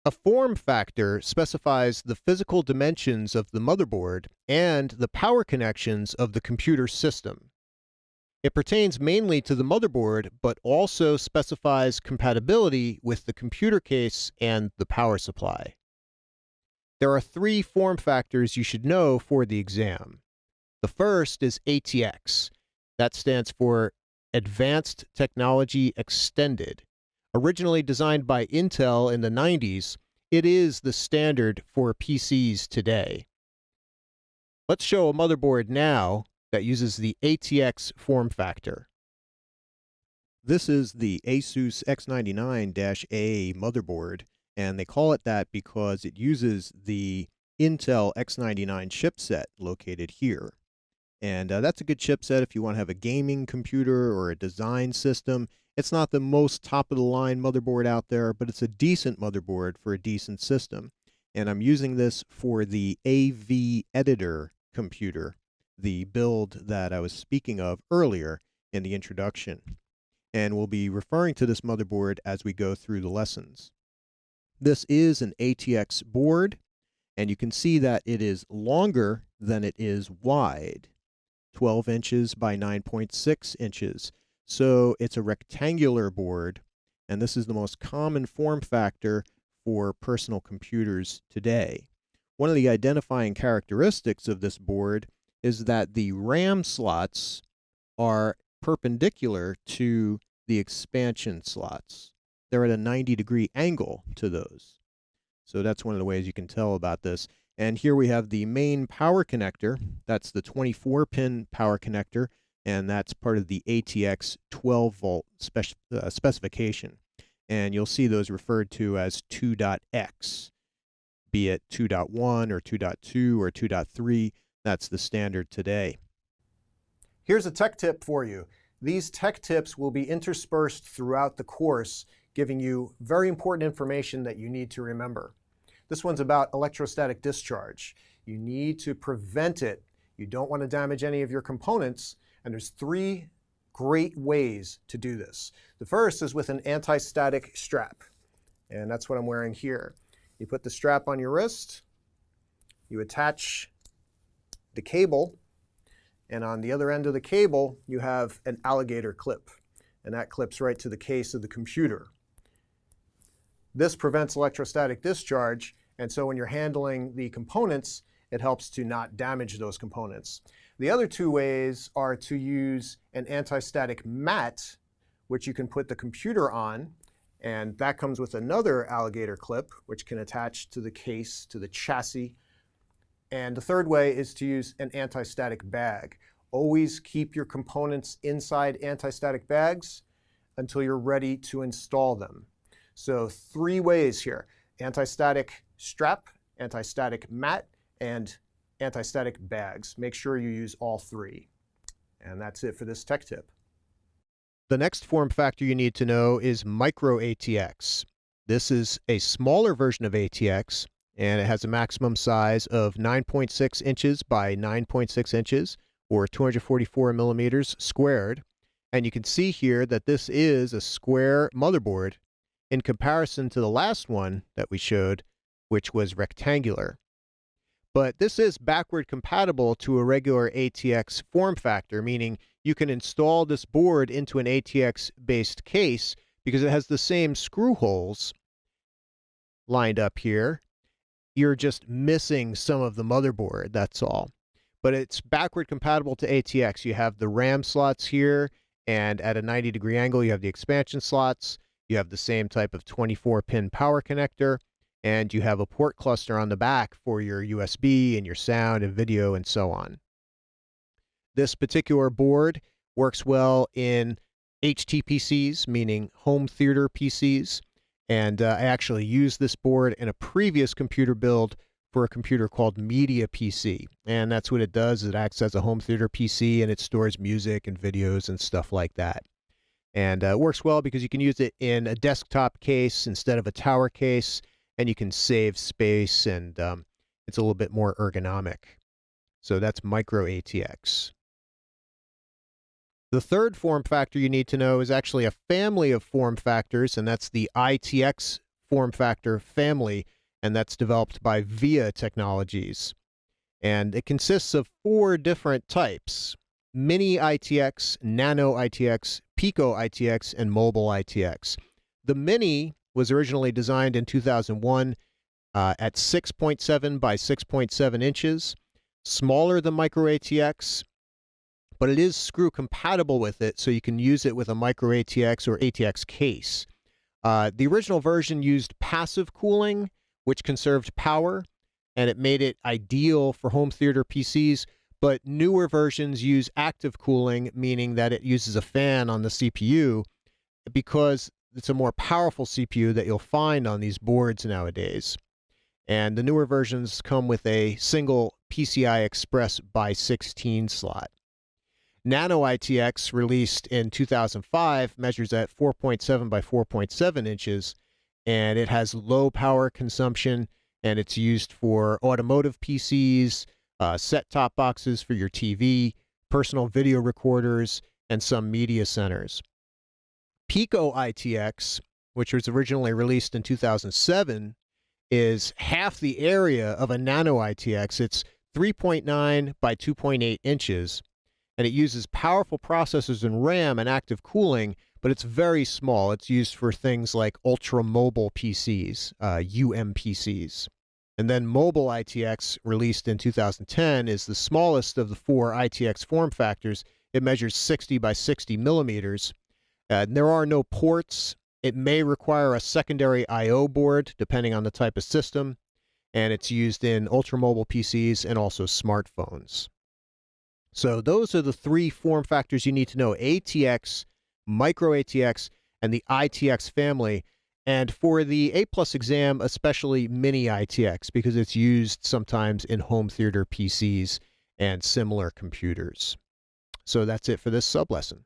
A form factor specifies the physical dimensions of the motherboard and the power connections of the computer system. It pertains mainly to the motherboard, but also specifies compatibility with the computer case and the power supply. There are three form factors you should know for the exam. The first is ATX. That stands for Advanced Technology Extended. Originally designed by Intel in the 90s, it is the standard for PCs today. Let's show a motherboard now that uses the ATX form factor. This is the Asus X99-A motherboard, and they call it that because it uses the Intel X99 chipset located here. And that's a good chipset if you want to have a gaming computer or a design system. It's not the most top-of-the-line motherboard out there, but it's a decent motherboard for a decent system. And I'm using this for the AV Editor computer, the build that I was speaking of earlier in the introduction. And we'll be referring to this motherboard as we go through the lessons. This is an ATX board, and you can see that it is longer than it is wide. 12 inches by 9.6 inches. So it's a rectangular board, and this is the most common form factor for personal computers today. One of the identifying characteristics of this board is that the RAM slots are perpendicular to the expansion slots. They're at a 90-degree angle to those. So that's one of the ways you can tell about this. And here we have the main power connector. That's the 24-pin power connector, and that's part of the ATX 12-volt specification. And you'll see those referred to as 2.x, be it 2.1 or 2.2 or 2.3. That's the standard today. Here's a tech tip for you. These tech tips will be interspersed throughout the course, giving you very important information that you need to remember. This one's about electrostatic discharge. You need to prevent it. You don't want to damage any of your components, and there's three great ways to do this. The first is with an anti-static strap, and that's what I'm wearing here. You put the strap on your wrist, you attach the cable, and on the other end of the cable, you have an alligator clip, and that clips right to the case of the computer. This prevents electrostatic discharge, and so when you're handling the components, it helps to not damage those components. The other two ways are to use an anti-static mat, which you can put the computer on, and that comes with another alligator clip, which can attach to the case, to the chassis. And the third way is to use an anti-static bag. Always keep your components inside anti-static bags until you're ready to install them. So three ways here: anti-static strap, anti-static mat, and anti-static bags. Make sure you use all three. And that's it for this tech tip. The next form factor you need to know is micro ATX. This is a smaller version of ATX, and it has a maximum size of 9.6 inches by 9.6 inches, or 244 millimeters squared. And you can see here that this is a square motherboard in comparison to the last one that we showed, which was rectangular. But this is backward compatible to a regular ATX form factor, meaning you can install this board into an ATX-based case because it has the same screw holes lined up here. You're just missing some of the motherboard, that's all. But it's backward compatible to ATX. You have the RAM slots here, and at a 90-degree angle, you have the expansion slots. You have the same type of 24-pin power connector, and you have a port cluster on the back for your USB and your sound and video and so on. This particular board works well in HTPCs, meaning home theater PCs, and I actually used this board in a previous computer build for a computer called Media PC, and that's what it does. It acts as a home theater PC, and it stores music and videos and stuff like that. And it works well because you can use it in a desktop case instead of a tower case, and you can save space, and it's a little bit more ergonomic. So that's micro ATX. The third form factor you need to know is actually a family of form factors, and that's the ITX form factor family, and that's developed by VIA Technologies. And it consists of 4 different types: Mini ITX, Nano ITX, Pico ITX, and Mobile ITX. The Mini was originally designed in 2001 at 6.7 by 6.7 inches, smaller than Micro ATX, but it is screw compatible with it, so you can use it with a Micro ATX or ATX case. The original version used passive cooling, which conserved power, and it made it ideal for home theater PCs, but newer versions use active cooling, meaning that it uses a fan on the CPU, because it's a more powerful CPU that you'll find on these boards nowadays. And the newer versions come with a single PCI Express by 16 slot. Nano ITX, released in 2005, measures at 4.7 by 4.7 inches, and it has low power consumption, and it's used for automotive PCs, set-top boxes for your TV, personal video recorders, and some media centers. Pico ITX, which was originally released in 2007, is half the area of a Nano ITX. It's 3.9 by 2.8 inches, and it uses powerful processors and RAM and active cooling, but it's very small. It's used for things like ultra-mobile PCs, UMPCs. And then Mobile ITX, released in 2010, is the smallest of the 4 ITX form factors. It measures 60 by 60 millimeters. There are no ports. It may require a secondary I/O board, depending on the type of system, and it's used in ultra-mobile PCs and also smartphones. So those are the 3 form factors you need to know: ATX, Micro ATX, and the ITX family. And for the A+ exam, especially Mini ITX, because it's used sometimes in home theater PCs and similar computers. So that's it for this sub-lesson.